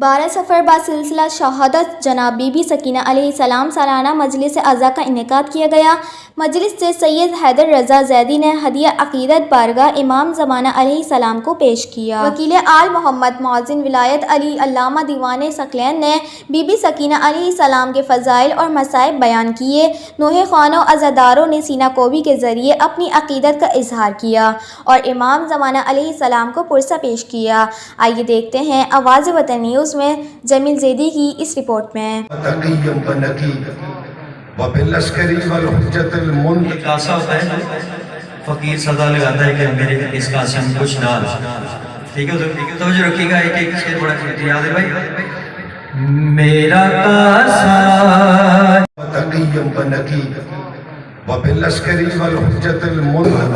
12 سفر بعد سلسلہ شہادت جناب بی بی سکینہ علیہ السلام سالانہ مجلس عزا کا انعقاد کیا گیا۔ مجلس سے سید حیدر رضا زیدی نے ہدیہ عقیدت بارگاہ امام زمانہ علیہ السلام کو پیش کیا۔ وکیل آل محمد معزن ولایت علی علامہ دیوان ثقلین نے بی بی سکینہ علیہ السلام کے فضائل اور مصائب بیان کیے۔ نوحہ خوانوں و عزاداروں نے سینہ کوبی کے ذریعے اپنی عقیدت کا اظہار کیا اور امام زمانہ علیہ السلام کو پرسہ پیش کیا۔ آئیے دیکھتے ہیں آواز وطن نیوز میں جمیل زیدی کی اس رپورٹ میں۔ کاسا ہوتا ہے فقیر سزا لگاتا ہے کہ میرے اس کاسے ہم کچھ ڈال، ٹھیک ہے توجہ رکھیے گا، ایک ایک شعر بڑا یاد ہے بھائی۔ میرا کاسا تقیم بنکی وبالعسکری والحجت المنظر